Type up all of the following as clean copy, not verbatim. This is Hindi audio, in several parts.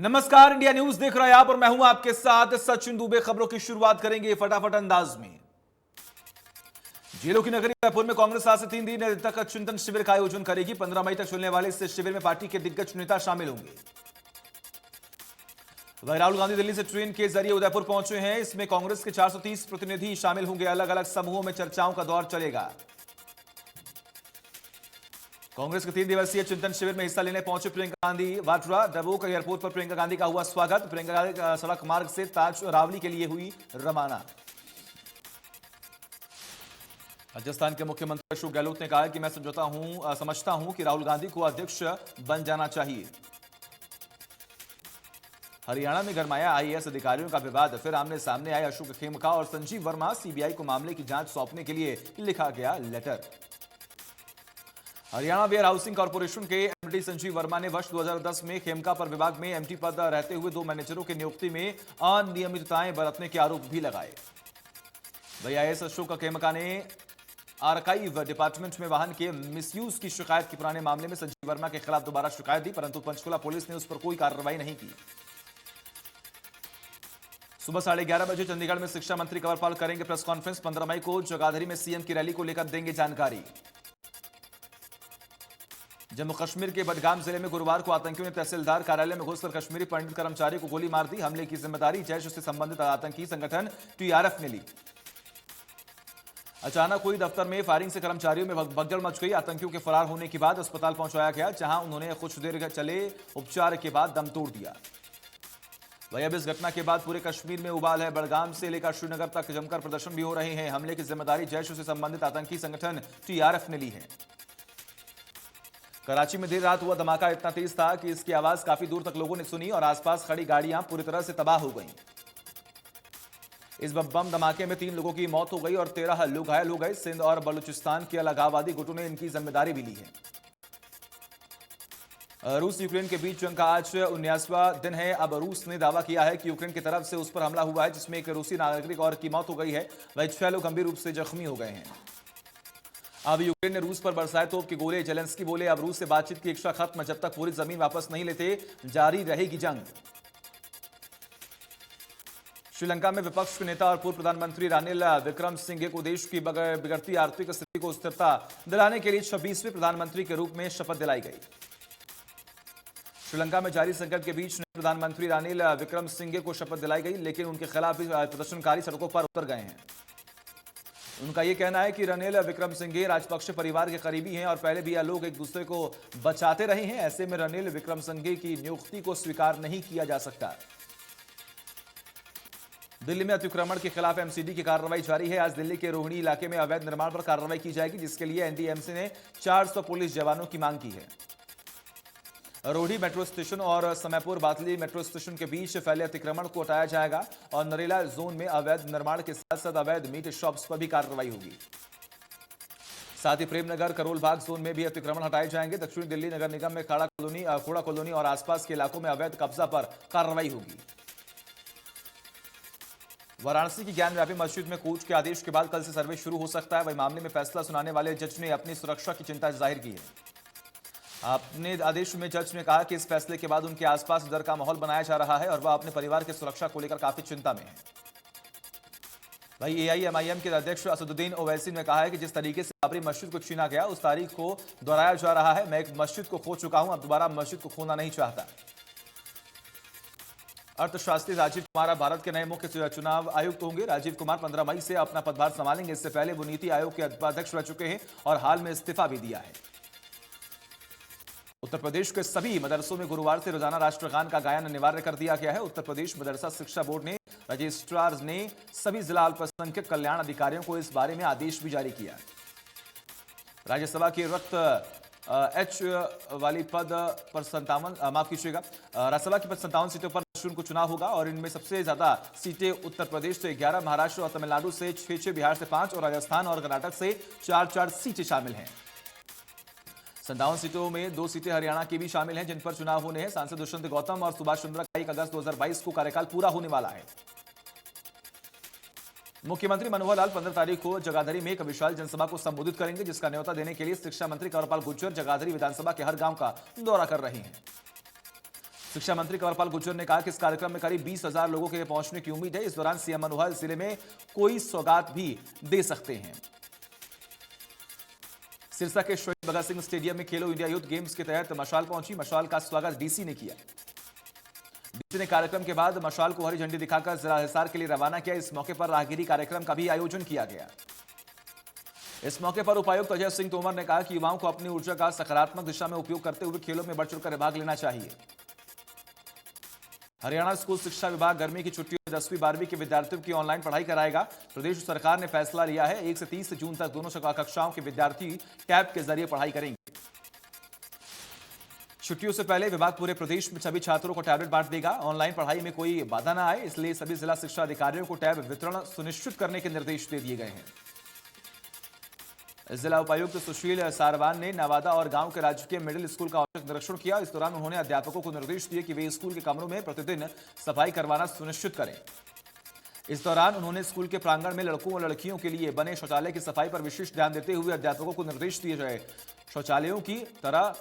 नमस्कार, इंडिया न्यूज देख रहे हैं आप और मैं हूं आपके साथ सचिन दुबे। खबरों की शुरुआत करेंगे फटाफट अंदाज में। जेलों की नगरी जयपुर में कांग्रेस आज से 3 दिन तक चिंतन शिविर का आयोजन करेगी। 15 मई तक चलने वाले इस शिविर में पार्टी के दिग्गज नेता शामिल होंगे। राहुल गांधी दिल्ली से ट्रेन के जरिए उदयपुर पहुंचे हैं। इसमें कांग्रेस के 430 प्रतिनिधि शामिल होंगे। अलग अलग समूहों में चर्चाओं का दौर चलेगा। कांग्रेस के 3 दिवसीय चिंतन शिविर में हिस्सा लेने पहुंचे प्रियंका गांधी वाड्रा। डबोक एयरपोर्ट पर प्रियंका गांधी का हुआ स्वागत। प्रियंका गांधी सड़क मार्ग से ताज रावली के लिए हुई रवाना। राजस्थान के मुख्यमंत्री अशोक गहलोत ने कहा कि मैं समझता हूं कि राहुल गांधी को अध्यक्ष बन जाना चाहिए। हरियाणा में गरमाया आईएएस अधिकारियों का विवाद। फिर आमने सामने आए अशोक खेमका और संजीव वर्मा। सीबीआई को मामले की जांच सौंपने के लिए लिखा गया letter. Haryana Warehousing Corporation के एमडी संजीव वर्मा ने वर्ष 2010 में खेमका पर विभाग में एमडी पद रहते हुए 2 मैनेजरों की नियुक्ति में अनियमितताएं बरतने के आरोप भी लगाए। आईएएस अशोक खेमका ने आर्काइव डिपार्टमेंट में वाहन के मिसयूज की शिकायत के पुराने मामले में संजीव वर्मा के खिलाफ दोबारा शिकायत दी, परंतु पंचकुला पुलिस ने उस पर कोई कार्रवाई नहीं की। सुबह 11:30 बजे चंडीगढ़ में शिक्षा मंत्री कंवरपाल करेंगे प्रेस कॉन्फ्रेंस। 15 मई को जगाधरी में सीएम की रैली को लेकर देंगे जानकारी। जम्मू कश्मीर के बडगाम जिले में गुरुवार को आतंकियों ने तहसीलदार कार्यालय में घुसकर कश्मीरी पंडित कर्मचारी को गोली मार दी। हमले की जिम्मेदारी जैश से संबंधित आतंकी संगठन टीआरएफ ने ली। अचानक हुई दफ्तर में फायरिंग से कर्मचारियों में भगदड़ मच गई। आतंकियों के फरार होने के बाद अस्पताल पहुंचाया गया, जहां उन्होंने कुछ देर चले उपचार के बाद दम तोड़ दिया। अब इस घटना के बाद पूरे कश्मीर में उबाल है। बडगाम से लेकर श्रीनगर तक जमकर प्रदर्शन भी हो रहे हैं। हमले की जिम्मेदारी जैश से संबंधित आतंकी संगठन टीआरएफ ने ली है। कराची में देर रात हुआ धमाका इतना तेज था कि इसकी आवाज काफी दूर तक लोगों ने सुनी और आसपास खड़ी गाड़ियां पूरी तरह से तबाह हो गईं। इस बम धमाके में 3 लोगों की मौत हो गई और 13 लोग घायल हो गए। सिंध और बलूचिस्तान के अलगाववादी गुटों ने इनकी जिम्मेदारी भी ली है। रूस यूक्रेन के बीच जंग का आज 19वां दिन है। अब रूस ने दावा किया है कि यूक्रेन की तरफ से उस पर हमला हुआ है, जिसमें एक रूसी नागरिक और की मौत हो गई है। वहीं 6 लोग गंभीर रूप से जख्मी हो गए हैं। अब यूक्रेन ने रूस पर बरसाए तोप के गोले। जेलेंस्की बोले अब रूस से बातचीत की इच्छा खत्म, जब तक पूरी जमीन वापस नहीं लेते जारी रहेगी जंग। श्रीलंका में विपक्ष के नेता और पूर्व प्रधानमंत्री रानिल विक्रमसिंघे को देश की बिगड़ती आर्थिक स्थिति को स्थिरता दिलाने के लिए 26वें प्रधानमंत्री के रूप में शपथ दिलाई गई। श्रीलंका में जारी संकट के बीच नए प्रधानमंत्री रानिल विक्रमसिंघे को शपथ दिलाई गई, लेकिन उनके खिलाफ भी प्रदर्शनकारी सड़कों पर उतर गए हैं। उनका यह कहना है कि रानिल विक्रमसिंघे राजपक्षे परिवार के करीबी हैं और पहले भी यह लोग एक दूसरे को बचाते रहे हैं। ऐसे में रानिल विक्रमसिंघे की नियुक्ति को स्वीकार नहीं किया जा सकता। दिल्ली में अतिक्रमण के खिलाफ एमसीडी की कार्रवाई जारी है। आज दिल्ली के रोहिणी इलाके में अवैध निर्माण पर कार्रवाई की जाएगी, जिसके लिए एनडीएमसी ने 400 पुलिस जवानों की मांग की है। रोहिणी मेट्रो स्टेशन और समयपुर बातली मेट्रो स्टेशन के बीच फैले अतिक्रमण को हटाया जाएगा और नरेला जोन में अवैध निर्माण के साथ साथ अवैध मीट शॉप्स पर भी कार्रवाई होगी। साथ ही प्रेमनगर करोल बाग जोन में भी अतिक्रमण हटाए जाएंगे। दक्षिणी दिल्ली नगर निगम में खोड़ा कॉलोनी और आसपास के इलाकों में अवैध कब्जा पर कार्रवाई होगी। वाराणसी की ज्ञानव्यापी मस्जिद में कोर्ट के आदेश के बाद कल से सर्वे शुरू हो सकता है। वही मामले में फैसला सुनाने वाले जज ने अपनी सुरक्षा की चिंता जाहिर की है। अपने आदेश में जज ने कहा कि इस फैसले के बाद उनके आसपास डर का माहौल बनाया जा रहा है और वह अपने परिवार की सुरक्षा को लेकर काफी चिंता में है। वही एआईएमआईएम के अध्यक्ष असदुद्दीन ओवैसी ने कहा है कि जिस तरीके से बाबरी मस्जिद को छीना गया, उस तारीख को दोहराया जा रहा है। मैं एक मस्जिद को खो चुका हूं, अब दोबारा मस्जिद को खोना नहीं चाहता। अर्थशास्त्री राजीव कुमार अब भारत के नए मुख्य चुनाव आयुक्त होंगे। राजीव कुमार 15 मई से अपना पदभार संभालेंगे। इससे पहले वो नीति आयोग के उपाध्यक्ष रह चुके हैं और हाल में इस्तीफा भी दिया है। उत्तर प्रदेश के सभी मदरसों में गुरुवार से रोजाना राष्ट्रगान का गायन अनिवार्य कर दिया गया है। उत्तर प्रदेश मदरसा शिक्षा बोर्ड ने रजिस्ट्रार ने सभी जिला अल्पसंख्यक कल्याण अधिकारियों को इस बारे में आदेश भी जारी किया। राज्यसभा के रिक्त एच वाली पद पर 57 राज्यसभा की 57 सीटों पर को चुनाव होगा और इनमें सबसे ज्यादा सीटें उत्तर प्रदेश से 11, महाराष्ट्र और तमिलनाडु से 6, बिहार से 5 और राजस्थान और कर्नाटक से 4 सीटें शामिल हैं। 57 सीटों में 2 सीटें हरियाणा की भी शामिल हैं, जिन पर चुनाव होने हैं। सांसद दुष्यंत गौतम और सुभाष चंद्र का 1 अगस्त 2022 को कार्यकाल पूरा होने वाला है। मुख्यमंत्री मनोहर लाल 15 तारीख को जगाधरी में एक विशाल जनसभा को संबोधित करेंगे, जिसका न्योता देने के लिए शिक्षा मंत्री कंवरपाल गुर्जर जगाधरी विधानसभा के हर गांव का दौरा कर रहे हैं। शिक्षा मंत्री कंवरपाल गुर्जर ने कहा कि इस कार्यक्रम में करीब 20,000 लोगों के पहुंचने की उम्मीद है। इस दौरान सीएम मनोहर जिले में कोई सौगात भी दे सकते हैं। सिरसा के शहीद भगत सिंह स्टेडियम में खेलो इंडिया यूथ गेम्स के तहत मशाल पहुंची। मशाल का स्वागत डीसी ने किया। डीसी ने कार्यक्रम के बाद मशाल को हरी झंडी दिखाकर जिला हिसार के लिए रवाना किया। इस मौके पर राहगिरी कार्यक्रम का भी आयोजन किया गया। इस मौके पर उपायुक्त अजय सिंह तोमर ने कहा कि युवाओं को अपनी ऊर्जा का सकारात्मक दिशा में उपयोग करते हुए खेलों में बढ़ चढ़कर भाग लेना चाहिए। हरियाणा स्कूल शिक्षा विभाग गर्मी की छुट्टियों में 10वीं 12वीं के विद्यार्थियों की ऑनलाइन पढ़ाई कराएगा। प्रदेश सरकार ने फैसला लिया है 1 से 30 जून तक दोनों कक्षाओं के विद्यार्थी टैब के जरिए पढ़ाई करेंगे। छुट्टियों से पहले विभाग पूरे प्रदेश में सभी छात्रों को टैबलेट बांट देगा। ऑनलाइन पढ़ाई में कोई बाधा न आए, इसलिए सभी जिला शिक्षा अधिकारियों को टैब वितरण सुनिश्चित करने के निर्देश दे दिए गए हैं। जिला उपायुक्त सुशील सारवान ने नवादा और गांव के राजकीय मिडिल स्कूल का औचक निरीक्षण किया। इस दौरान उन्होंने अध्यापकों को निर्देश दिए कि वे स्कूल के कमरों में प्रतिदिन सफाई करवाना सुनिश्चित करें। इस दौरान उन्होंने स्कूल के प्रांगण में लड़कों और लड़कियों के लिए बने शौचालय की सफाई पर विशेष ध्यान देते हुए अध्यापकों को निर्देश दिए जाए शौचालयों की तरह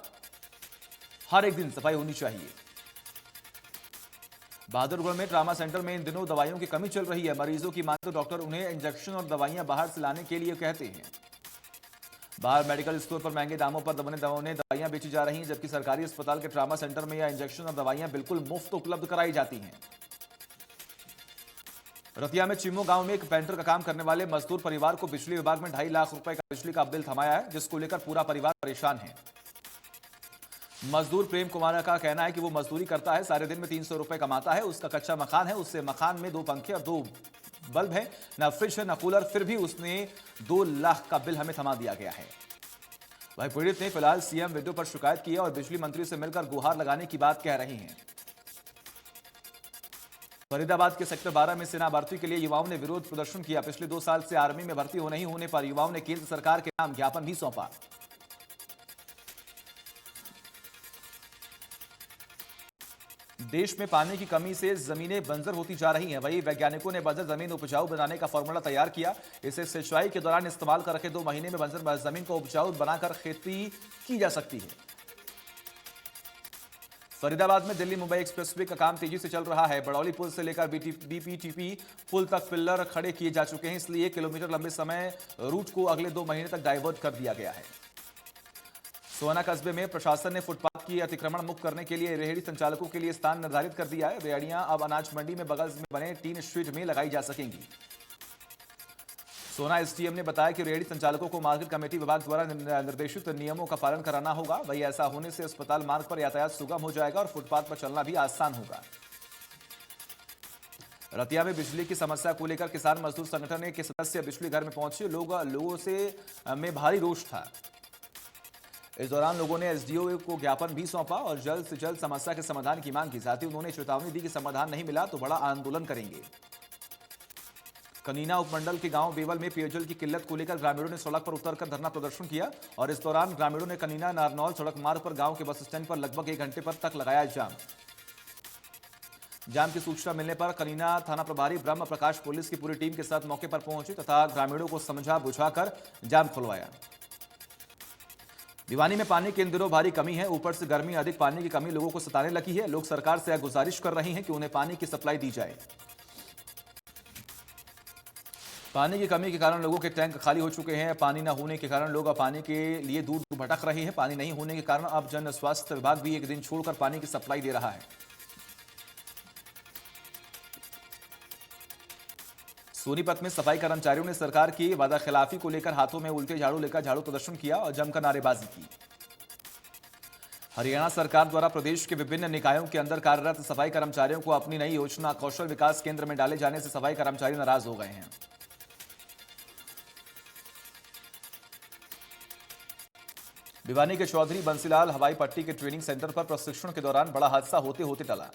हर एक दिन सफाई होनी चाहिए। बहादुरगढ़ में ट्रामा सेंटर में इन दिनों दवाइयों की कमी चल रही है। मरीजों की मांग तो डॉक्टर उन्हें इंजेक्शन और दवाइयां बाहर से लाने के लिए कहते हैं। बाहर मेडिकल स्टोर पर महंगे दामों पर दवाइयां बेची जा रही हैं, जबकि सरकारी अस्पताल के ट्रामा सेंटर में यह इंजेक्शन और दवाइयां बिल्कुल मुफ्त उपलब्ध कराई जाती हैं। रतिया में चिमो गांव में एक पेंटर का काम करने वाले मजदूर परिवार को बिजली विभाग में 2.5 लाख रुपए का बिजली का बिल थमाया है, जिसको लेकर पूरा परिवार परेशान है। मजदूर प्रेम कुमार का कहना है कि वो मजदूरी करता है, सारे दिन में 300 रुपए कमाता है। उसका कच्चा मकान है, उससे मकान में 2 पंखे और 2 बल्ब है, ना फ्रिज है ना कूलर, फिर भी उसने 2 लाख का बिल हमें थमा दिया गया है। वही पीड़ित ने फिलहाल सीएम वीडियो पर शिकायत की है और बिजली मंत्री से मिलकर गुहार लगाने की बात कह रहे हैं। फरीदाबाद के सेक्टर 12 में सेना भर्ती के लिए युवाओं ने विरोध प्रदर्शन किया। पिछले 2 साल से आर्मी में भर्ती नहीं होने पर युवाओं ने केंद्र सरकार के नाम ज्ञापन भी सौंपा। देश में पानी की कमी से जमीनें बंजर होती जा रही हैं। वहीं वैज्ञानिकों ने बंजर जमीन उपजाऊ बनाने का फॉर्मूला तैयार किया। इसे सिंचाई के दौरान इस्तेमाल कर रखे 2 महीने में बंजर जमीन को उपजाऊ बनाकर खेती की जा सकती है। फरीदाबाद में दिल्ली मुंबई एक्सप्रेसवे का काम तेजी से चल रहा है। बड़ौली पुल से लेकर बीपीटीपी पुल तक पिल्लर खड़े किए जा चुके हैं, इसलिए 1 किलोमीटर लंबे समय रूट को अगले 2 महीने तक डाइवर्ट कर दिया गया है। सोना कस्बे में प्रशासन ने फुटपाथ की अतिक्रमण मुक्त करने के लिए रेहड़ी संचालकों के लिए स्थान निर्धारित कर दिया है। रेहड़ियां अब अनाज मंडी में बगल में बने टीन शीट में लगाई जा सकेंगी। सोना एसडीएम ने बताया कि रेहड़ी संचालकों को मार्केट कमेटी विभाग द्वारा निर्देशित नियमों का पालन कराना होगा। वही ऐसा होने से अस्पताल मार्ग पर यातायात सुगम हो जाएगा और फुटपाथ पर चलना भी आसान होगा। रतिया में बिजली की समस्या को लेकर किसान मजदूर संगठन के सदस्य बिजली घर में पहुंचे। लोगों से में भारी रोष था। इस दौरान लोगों ने एसडीओ को ज्ञापन भी सौंपा और जल्द से जल्द समस्या के समाधान की मांग की। साथ ही उन्होंने चेतावनी दी कि समाधान नहीं मिला तो बड़ा आंदोलन करेंगे। कनीना उपमंडल के गांव बेवल में पेयजल की किल्लत को लेकर ग्रामीणों ने सड़क पर उतरकर धरना प्रदर्शन किया और इस दौरान ग्रामीणों ने कनीना नारनौल सड़क मार्ग पर गांव के बस स्टैंड पर लगभग 1 घंटे पर तक लगाया जाम की सूचना मिलने पर कनीना थाना प्रभारी ब्रह्म प्रकाश पुलिस की पूरी टीम के साथ मौके पर पहुंची तथा ग्रामीणों को समझा बुझाकर जाम खुलवाया। भिवानी में पानी के इन दिनों भारी कमी है। ऊपर से गर्मी, अधिक पानी की कमी लोगों को सताने लगी है। लोग सरकार से गुजारिश कर रहे हैं कि उन्हें पानी की सप्लाई दी जाए। पानी की कमी के कारण लोगों के टैंक खाली हो चुके हैं। पानी न होने के कारण लोग पानी के लिए दूर दूर भटक रहे हैं। पानी नहीं होने के कारण अब जन स्वास्थ्य विभाग भी एक दिन छोड़कर पानी की सप्लाई दे रहा है। सोनीपत में सफाई कर्मचारियों ने सरकार की वादाखिलाफी को लेकर हाथों में उल्टे झाड़ू लेकर झाड़ू प्रदर्शन किया और जमकर नारेबाजी की। हरियाणा सरकार द्वारा प्रदेश के विभिन्न निकायों के अंदर कार्यरत सफाई कर्मचारियों को अपनी नई योजना कौशल विकास केंद्र में डाले जाने से सफाई कर्मचारी नाराज हो गए हैं। भिवानी के चौधरी बंसीलाल हवाई पट्टी के ट्रेनिंग सेंटर पर प्रशिक्षण के दौरान बड़ा हादसा होते होते टला।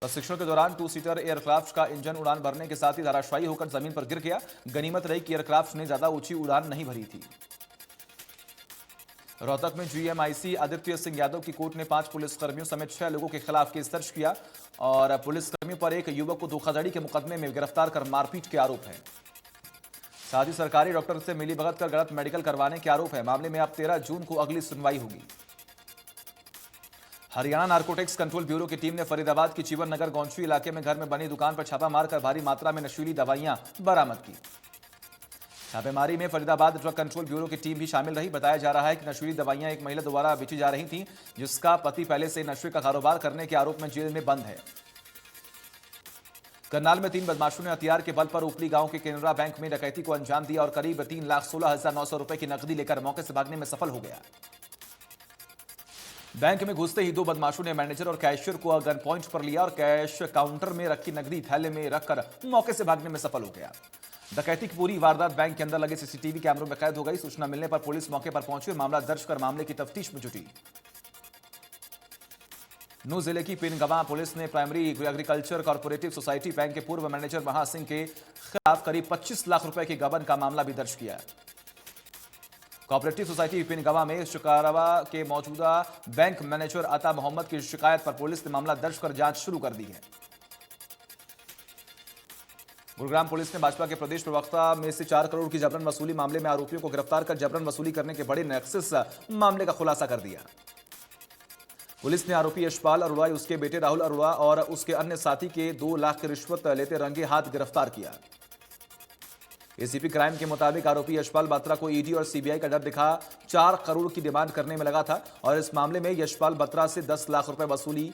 प्रशिक्षण के दौरान 2 सीटर एयरक्राफ्ट का इंजन उड़ान भरने के साथ ही धराशायी होकर जमीन पर गिर गया। गनीमत रही कि एयरक्राफ्ट ने ज्यादा ऊंची उड़ान नहीं भरी थी। रोहतक में जीएमआईसी आदित्य सिंह यादव की कोर्ट ने 5 पुलिसकर्मियों समेत 6 लोगों के खिलाफ केस दर्ज किया और पुलिसकर्मियों पर एक युवक को धोखाधड़ी के मुकदमे में गिरफ्तार कर मारपीट के आरोप है। साथ ही सरकारी डॉक्टर से मिलीभगत कर गलत मेडिकल करवाने के आरोप है। मामले में अब 13 जून को अगली सुनवाई होगी। हरियाणा नारकोटिक्स कंट्रोल ब्यूरो की टीम ने फरीदाबाद की जीवन नगर गौंची इलाके में घर में बनी दुकान पर छापा मारकर भारी मात्रा में नशीली दवाइयां बरामद की। छापेमारी में फरीदाबाद ड्रग कंट्रोल ब्यूरो की टीम भी शामिल रही। बताया जा रहा है कि नशीली दवाइयां एक महिला द्वारा बेची जा रही थीं, जिसका पति पहले से नशे का कारोबार करने के आरोप में जेल में बंद है। करनाल में 3 बदमाशों ने हथियार के बल पर उपली गांव के केनरा बैंक में डकैती को अंजाम दिया और करीब 3,16,900 रुपए की नकदी लेकर मौके से भागने में सफल हो गया। बैंक में घुसते ही 2 बदमाशों ने मैनेजर और कैशियर को गन पॉइंट पर लिया और कैश काउंटर में रखी नकदी थैले में रखकर मौके से भागने में सफल हो गया। डकैती की पूरी वारदात बैंक के अंदर लगे सीसीटीवी कैमरों में कैद हो गई। सूचना मिलने पर पुलिस मौके पर पहुंची और मामला दर्ज कर मामले की तफ्तीश में जुटी। नूंह जिले की पिनगवां पुलिस ने primary agriculture corporative society bank के पूर्व मैनेजर महासिंह के खिलाफ करीब 25 लाख रुपए के गबन का मामला भी दर्ज किया। कोऑपरेटिव सोसाइटी पिनगवां में शिकारवा के मौजूदा बैंक मैनेजर अता मोहम्मद की शिकायत पर पुलिस ने मामला दर्ज कर जांच शुरू कर दी है। गुरुग्राम पुलिस ने भाजपा के प्रदेश प्रवक्ता में से 4 करोड़ की जबरन वसूली मामले में आरोपियों को गिरफ्तार कर जबरन वसूली करने के बड़े नेक्सस मामले का खुलासा कर दिया। पुलिस ने आरोपी यशपाल अरोड़ा, उसके बेटे राहुल अरोड़ा और उसके अन्य साथी के 2 लाख की रिश्वत लेते रंगे हाथ गिरफ्तार किया। एसीपी क्राइम के मुताबिक आरोपी यशपाल बत्रा को ईडी और सीबीआई का डर दिखा 4 करोड़ की डिमांड करने में लगा था और इस मामले में यशपाल बत्रा से 10 लाख रुपए वसूली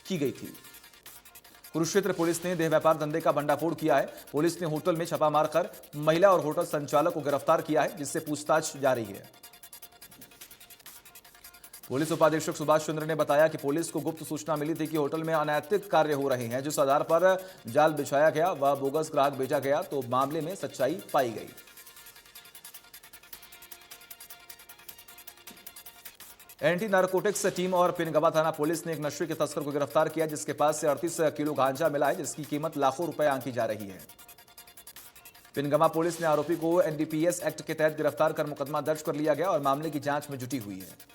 की गई थी। कुरुक्षेत्र पुलिस ने देह व्यापार धंधे का भंडाफोड़ किया है। पुलिस ने होटल में छापा मारकर महिला और होटल संचालक को गिरफ्तार किया है, जिससे पूछताछ जारी है। पुलिस उपाधीक्षक सुभाष चंद्र ने बताया कि पुलिस को गुप्त सूचना मिली थी कि होटल में अनैतिक कार्य हो रहे हैं। जिस आधार पर जाल बिछाया गया व बोगस ग्राहक भेजा गया तो मामले में सच्चाई पाई गई। एंटी नारकोटिक्स टीम और पिनगवा थाना पुलिस ने एक नशे के तस्कर को गिरफ्तार किया, जिसके पास से 38 किलो गांजा मिला है, जिसकी कीमत लाखों रुपए आंकी जा रही है। पिनगवा पुलिस ने आरोपी को एनडीपीएस एक्ट के तहत गिरफ्तार कर मुकदमा दर्ज कर लिया गया और मामले की जांच में जुटी हुई है।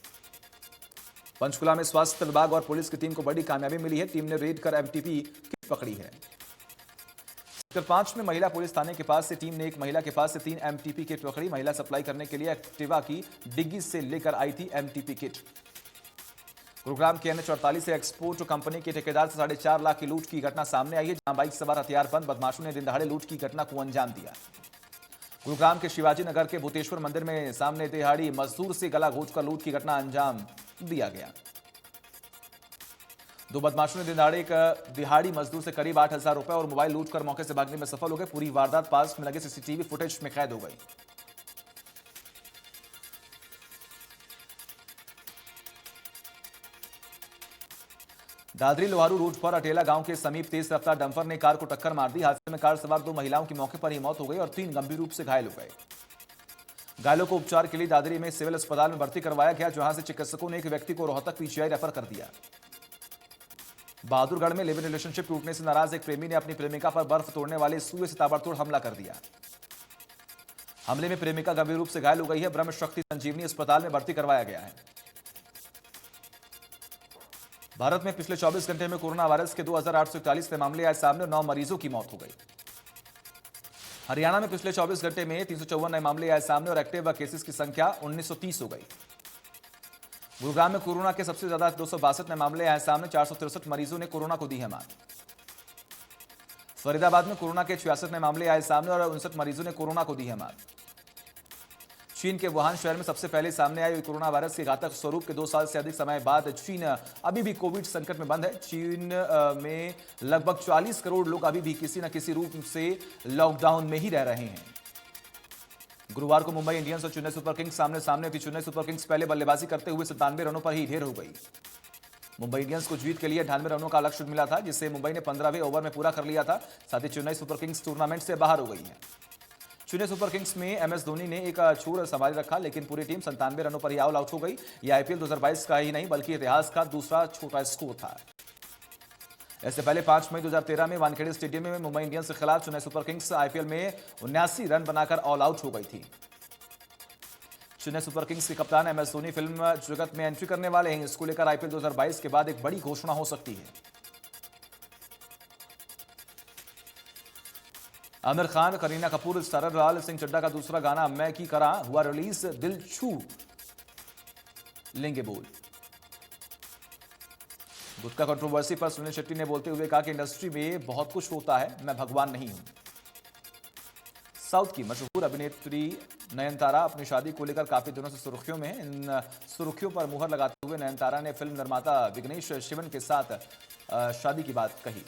पंचकुला में स्वास्थ्य विभाग और पुलिस की टीम को बड़ी कामयाबी मिली है। टीम ने रेड कर एमटीपी किट पकड़ी है। सेक्टर 5 में महिला पुलिस थाने के पास से टीम ने एक महिला के पास से 3 एमटीपी किट पकड़ी। महिला सप्लाई करने के लिए एक्टिवा की डिग्गी से लेकर आई थी एमटीपी किट। गुरुग्राम के NH48 से एक्सपोर्ट कंपनी के ठेकेदार से 4.5 लाख की लूट की घटना सामने आई है, जहां बाइक सवार हथियारबंद बदमाशों ने दिन दहाड़े लूट की घटना को अंजाम दिया। गुरुग्राम के शिवाजी नगर के भूतेश्वर मंदिर में सामने दिहाड़ी मजदूर से गला घोंचकर लूट की घटना अंजाम दिया गया। 2 बदमाशों ने दिहाड़ी मजदूर से करीब 8,000 रुपए और मोबाइल लूट कर मौके से भागने में सफल हो गए। पूरी वारदात पास में लगे सीसीटीवी फुटेज में कैद हो गई। दादरी लोहारू रोड पर अटेला गांव के समीप तेज रफ्तार डंपर ने कार को टक्कर मार दी। हादसे में कार सवार 2 महिलाओं की मौके पर ही मौत हो गई और 3 गंभीर रूप से घायल हो गए। घायलों को उपचार के लिए दादरी में सिविल अस्पताल में भर्ती करवाया गया, जहां से चिकित्सकों ने एक व्यक्ति को रोहतक पीजीआई रेफर कर दिया। बहादुरगढ़ में लिव इन रिलेशनशिप टूटने से नाराज एक प्रेमी ने अपनी प्रेमिका पर बर्फ तोड़ने वाले सुए से ताबड़तोड़ हमला कर दिया। हमले में प्रेमिका गंभीर रूप से घायल हो गई है। ब्रह्म शक्ति संजीवनी अस्पताल में भर्ती करवाया गया है। भारत में पिछले 24 घंटे में कोरोना वायरस के 2,841 नए मामले आए सामने और 9 मरीजों की मौत हो गई। हरियाणा में पिछले 24 घंटे में 354 नए मामले आए सामने और एक्टिव केसेस की संख्या 1930 हो गई। गुरुग्राम में कोरोना के सबसे ज्यादा 262 नए मामले आए सामने, 463 मरीजों ने कोरोना को दी है मात। फरीदाबाद में कोरोना के 66 नए मामले आए सामने और 59 मरीजों ने कोरोना को दी है मात। चीन के वुहान शहर में सबसे पहले सामने आई कोरोना वायरस के घातक स्वरूप के 2 साल से अधिक समय बाद चीन अभी भी कोविड संकट में बंद है। चीन में लगभग 40 करोड़ लोग अभी भी किसी न किसी रूप से लॉकडाउन में ही रह रहे हैं। गुरुवार को मुंबई इंडियंस और चेन्नई सुपर किंग्स सामने सामने थी। चेन्नई सुपर किंग्स पहले बल्लेबाजी करते हुए 97 रनों पर ही ढेर हो गई। मुंबई इंडियंस को जीत के लिए 98 रनों का लक्ष्य मिला था, जिसे मुंबई ने 15वें ओवर में पूरा कर लिया था। साथ ही चेन्नई सुपर किंग्स टूर्नामेंट से बाहर हो गई है। चेन्नई सुपर किंग्स में MS धोनी ने एक छोर संभाले रखा, लेकिन पूरी टीम 97 रनों पर ही ऑल आउट हो गई। यह आईपीएल 2022 का ही नहीं बल्कि इतिहास का दूसरा छोटा स्कोर था। इससे पहले 5 मई 2013 में वानखेड़े स्टेडियम में मुंबई इंडियंस के खिलाफ चेन्नई सुपर किंग्स आईपीएल में 79 रन बनाकर ऑल आउट हो गई थी। चेन्नई सुपर किंग्स के कप्तान MS धोनी फिल्म जगत में एंट्री करने वाले हैं। इसको लेकर आईपीएल 2022 के बाद एक बड़ी घोषणा हो सकती है। आमिर खान, करीना कपूर, स्टारर लाल सिंह चड्ढा का दूसरा गाना मैं की करा हुआ रिलीज। दिल छू लेंगे बोल। गुटखा कंट्रोवर्सी पर सुनील शेट्टी ने बोलते हुए कहा कि इंडस्ट्री में बहुत कुछ होता है, मैं भगवान नहीं हूं। साउथ की मशहूर अभिनेत्री नयनतारा अपनी शादी को लेकर काफी दिनों से सुर्खियों में है। इन सुर्खियों पर मुहर लगाते हुए नयनतारा ने फिल्म निर्माता विघ्नेश शिवन के साथ शादी की बात कही।